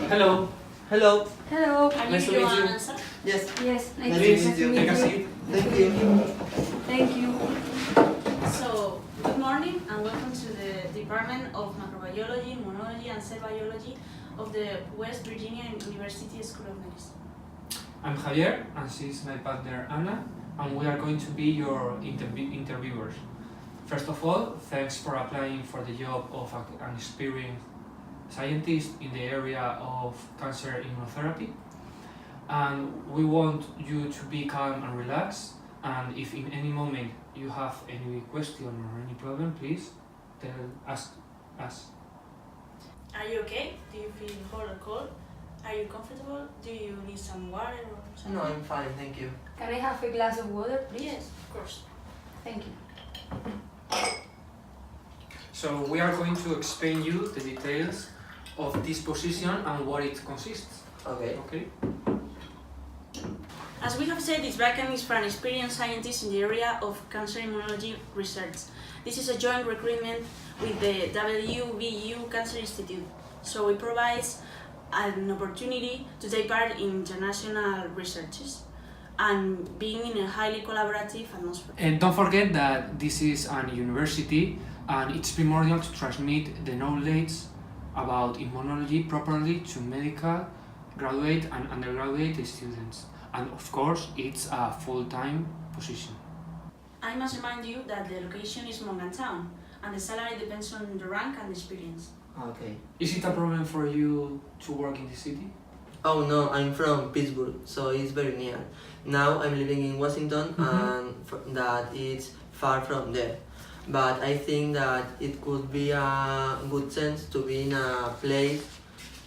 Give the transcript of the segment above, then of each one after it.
Hello. Hello. Hello. Are Nice to you meet you. Joanna, sir? Yes. Yes, nice Nice to to meet you. meet Take a you. seat. Thank you. Thank you. So, good morning and welcome to the Department of Microbiology, Immunology and Cell Biology of the West Virginia University School of Medicine. I'm Javier, and she's my partner Anna, and we are going to be your interviewers. First of all, thanks for applying for the job of an experienced scientist in the area of cancer immunotherapy. And we want you to be calm and relaxed, and if in any moment you have any question or any problem, please ask us. Are you okay? Do you feel hot or cold? Are you comfortable? Do you need some water or something? No, I'm fine, thank you. Can I have a glass of water, please? Yes, of course. Thank you. So we are going to explain you the details of this position and what it consists. Okay. Okay? As we have said, this vacancy is for an experienced scientist in the area of cancer immunology research. This is a joint recruitment with the WVU Cancer Institute, so it provides an opportunity to take part in international researches and being in a highly collaborative atmosphere. And don't forget that this is an university and it's primordial to transmit the knowledge about immunology properly to medical, graduate and undergraduate students. And of course, it's a full-time position. I must remind you that the location is Morgantown and the salary depends on the rank and experience. Okay. Is it a problem for you to work in the city? Oh no, I'm from Pittsburgh, so it's very near. Now I'm living in Washington, and that it's far from there. But I think that it could be a good sense to be in a place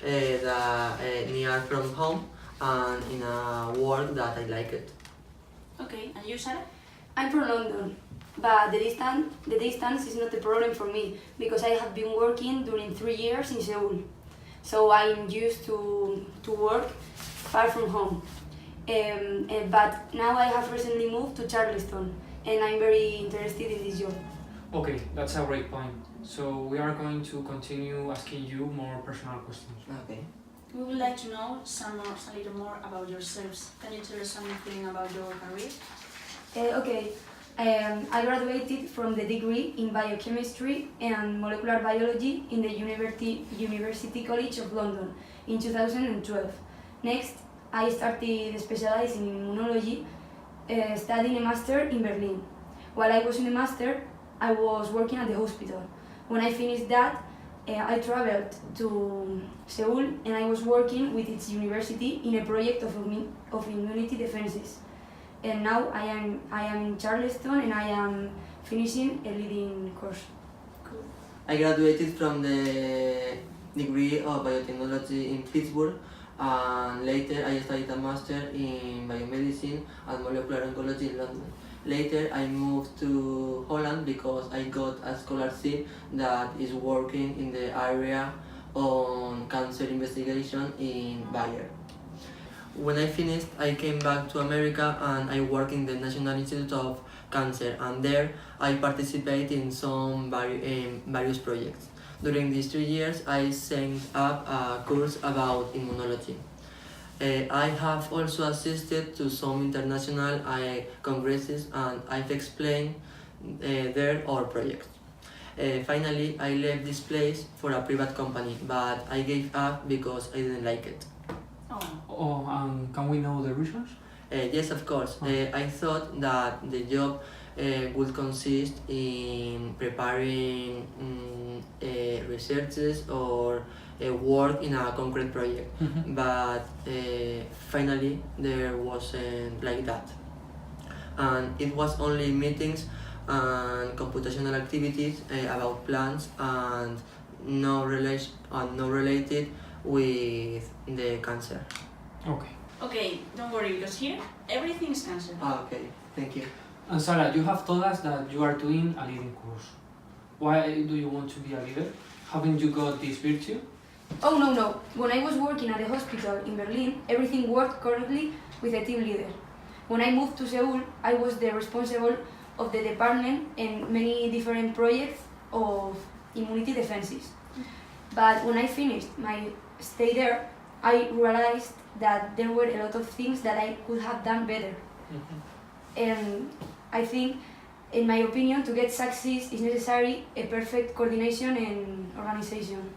near from home and in a work that I like it. Okay, and you, Sarah? I'm from London, but the distance is not a problem for me because I have been working during 3 years in Seoul. So I'm used to work far from home. But now I have recently moved to Charleston and I'm very interested in this job. Okay, that's a great point. So we are going to continue asking you more personal questions. Okay. We would like to know a little more about yourselves. Can you tell us something about your career? Okay, I graduated from the degree in biochemistry and molecular biology in the University College of London in 2012. Next, I started specializing in immunology, studying a master in Berlin. While I was in the master, I was working at the hospital. When I finished that, I traveled to Seoul and I was working with its university in a project of immunity defenses. And now I am in Charleston and I am finishing a leading course. Cool. I graduated from the degree of biotechnology in Pittsburgh, and later I studied a master in biomedicine and molecular oncology in London. Later I moved to Holland because I got a scholarship that is working in the area on cancer investigation in Bayer. When I finished, I came back to America and I work in the National Institute of Cancer, and there I participate in some various projects. During these 3 years, I set up a course about immunology. I have also assisted to some international congresses and I've explained there our projects. Finally, I left this place for a private company, but I gave up because I didn't like it. Oh, can we know the reasons? Yes, of course. I thought that the job would consist in preparing researches or work in a concrete project, but finally there wasn't like that. And it was only meetings and computational activities about plants and no related with the cancer. Okay. Okay, don't worry because here everything is cancer. Okay, thank you. And Sarah, you have told us that you are doing a leading course. Why do you want to be a leader? Haven't you got this virtue? Oh no. When I was working at the hospital in Berlin, everything worked correctly with a team leader. When I moved to Seoul, I was the responsible of the department and many different projects of immunity defenses. But when I finished my stay there, I realized that there were a lot of things that I could have done better. And I think, in my opinion, to get success is necessary a perfect coordination and organization.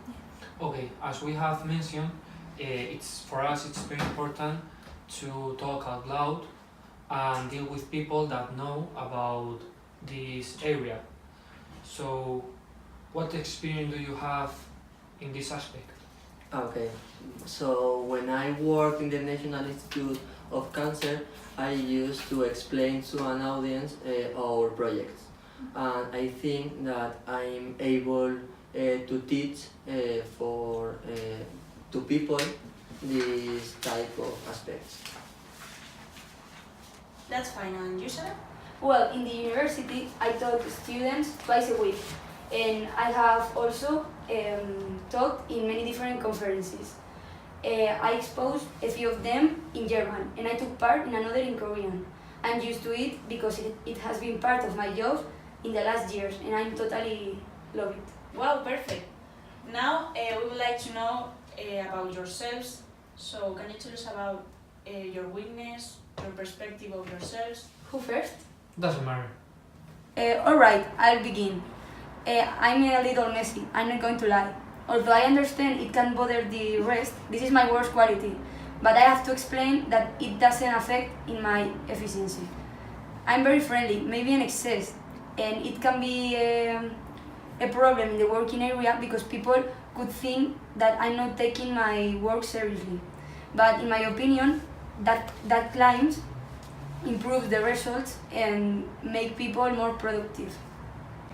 Okay, as we have mentioned, it's very important to talk out loud and deal with people that know about this area. So, what experience do you have in this aspect? Okay, so when I worked in the National Institute of Cancer, I used to explain to an audience our projects, and I think that I'm able to teach to people this type of aspects. That's fine. And you, Sarah? Well, in the university, I taught students twice a week, and I have also taught in many different conferences. I exposed a few of them in German, and I took part in another in Korean. I'm used to it because it has been part of my job in the last years, and I totally love it. Wow, perfect. Now we would like to know about yourselves. So can you tell us about your weakness, your perspective of yourselves? Who first? Doesn't matter. Alright, I'll begin. I'm a little messy, I'm not going to lie. Although I understand it can bother the rest, this is my worst quality. But I have to explain that it doesn't affect in my efficiency. I'm very friendly, maybe an excess, and it can be a problem in the working area because people could think that I'm not taking my work seriously. But in my opinion, that climbs improves the results and make people more productive.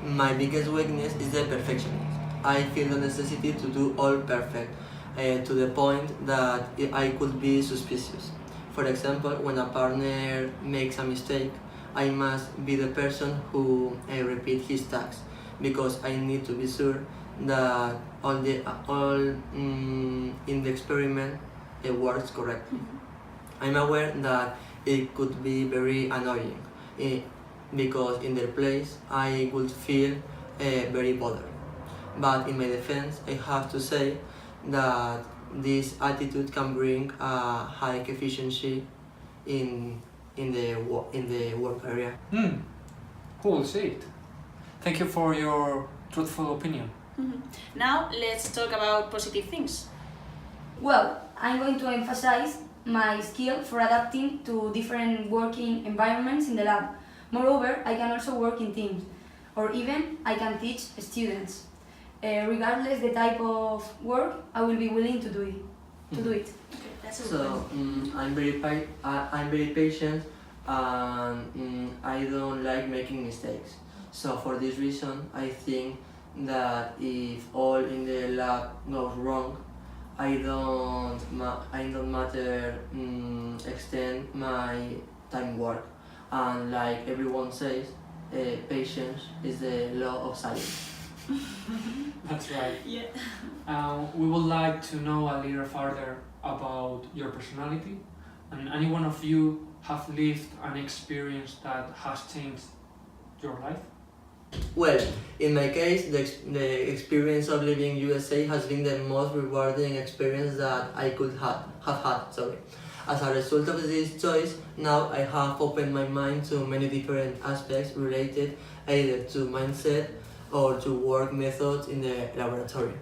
My biggest weakness is the perfectionism. I feel the necessity to do all perfect, to the point that I could be suspicious. For example, when a partner makes a mistake, I must be the person who repeat his tasks because I need to be sure that all in the experiment works correctly. I'm aware that it could be very annoying because in their place I would feel very bothered. But in my defense, I have to say that this attitude can bring a high efficiency in the work area. Who will say it? Thank you for your truthful opinion. Now let's talk about positive things. Well, I'm going to emphasize my skill for adapting to different working environments in the lab. Moreover, I can also work in teams, or even I can teach students. Regardless the type of work, I will be willing to do it. Okay, that's a good So point. I'm very patient, and I don't like making mistakes. So for this reason, I think that if all in the lab goes wrong, I don't matter extend my time work, and like everyone says, patience is the law of science. That's right. Yeah. We would like to know a little further about your personality, and any one of you have lived an experience that has changed your life? Well, in my case, the experience of living in USA has been the most rewarding experience that I could have had. Sorry. As a result of this choice, now I have opened my mind to many different aspects related either to mindset or to work methods in the laboratory.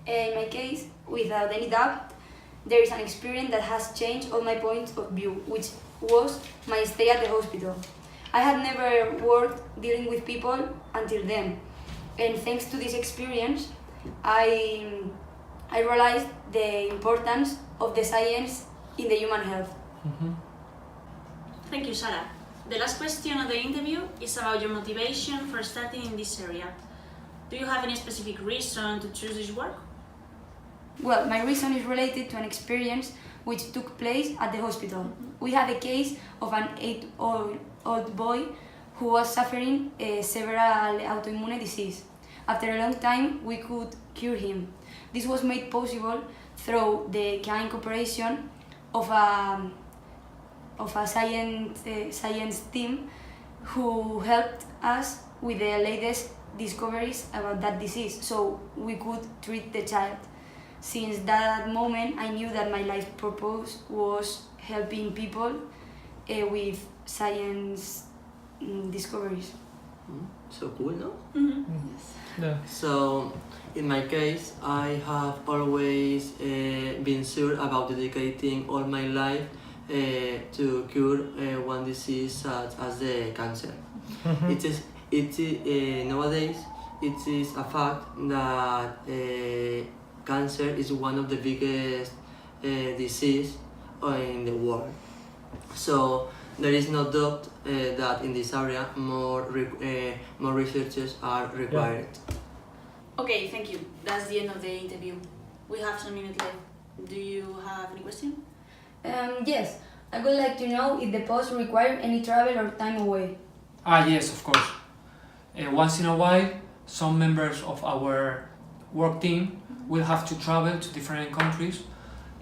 In my case, without any doubt, there is an experience that has changed all my points of view, which was my stay at the hospital. I had never worked dealing with people until then, and thanks to this experience, I realized the importance of the science in the human health. Thank you, Sarah. The last question of the interview is about your motivation for starting in this area. Do you have any specific reason to choose this work? Well, my reason is related to an experience which took place at the hospital. We had a case of an 8-year-old boy who was suffering a several autoimmune disease. After a long time, we could cure him. This was made possible through the kind cooperation of a science team who helped us with the latest discoveries about that disease, so we could treat the child. Since that moment, I knew that my life purpose was helping people with science discoveries. So cool, no? Mhm. Yeah. So, in my case, I have always been sure about dedicating all my life to cure one disease such as the cancer. Nowadays, it is a fact that cancer is one of the biggest disease in the world. So there is no doubt that in this area more researchers are required. Okay, thank you. That's the end of the interview. We have some minutes left. Do you have any question? Yes, I would like to know if the post require any travel or time away. Yes, of course. Once in a while, some members of our work team will have to travel to different countries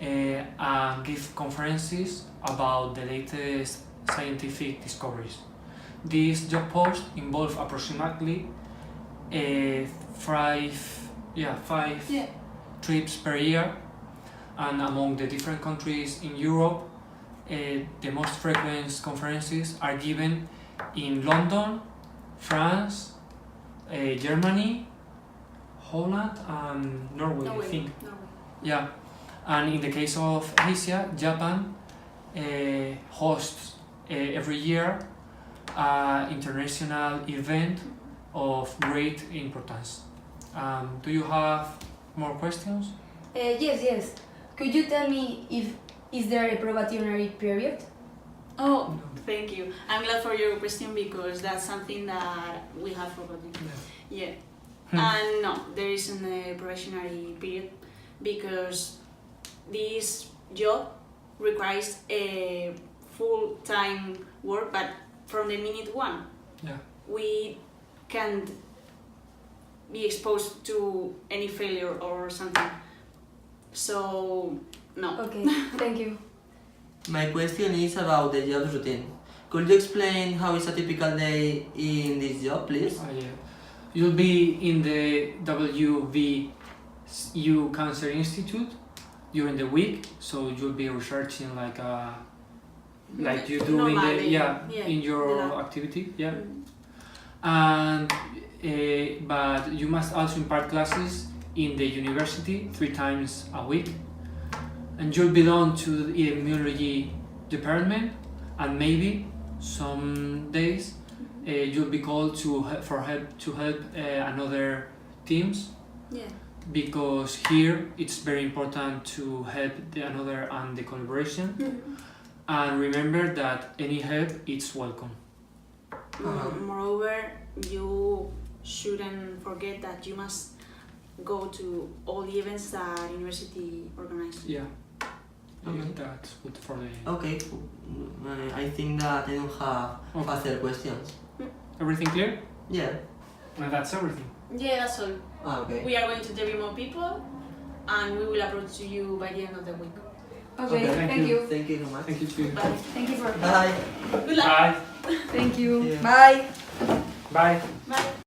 and give conferences about the latest scientific discoveries. These job posts involve approximately five Yeah. trips per year, and among the different countries in Europe, the most frequent conferences are given in London, France, Germany, Holland, and Norway, I think. Norway. Yeah, and in the case of Asia, Japan hosts every year an international event of great importance. Do you have more questions? Yes. Could you tell me if is there a probationary period? Oh, thank you. I'm glad for your question because that's something that we have forgotten. Yeah. And no, there isn't a probationary period because this job requires a full-time work, but from the minute one, Yeah. we can't be exposed to any failure or something. So, no. Okay, thank you. My question is about the job routine. Could you explain how is a typical day in this job, please? Yeah. You'll be in the WVU Cancer Institute during the week, so you'll be researching like you do in Normally, the in your the lab. activity, yeah. Mm. And but you must also impart classes in the university 3 times a week, and you'll belong to the immunology department, and maybe some days you'll be called to help another teams, Yeah. because here it's very important to help another and the collaboration. And remember that any help is welcome. Moreover, you shouldn't forget that you must go to all the events that university organizes. Yeah. Okay. That's good for the. Okay, I think that I don't have Okay. further questions. Everything clear? Yeah. And that's everything. Yeah, that's all. Okay. We are going to interview more people, and we will approach you by the end of the week. Okay, thank thank you. Thank you so much. Thank you too. Bye. Thank you for. Bye. Good luck. Bye. Thank you. Yeah. Bye. Bye. Bye.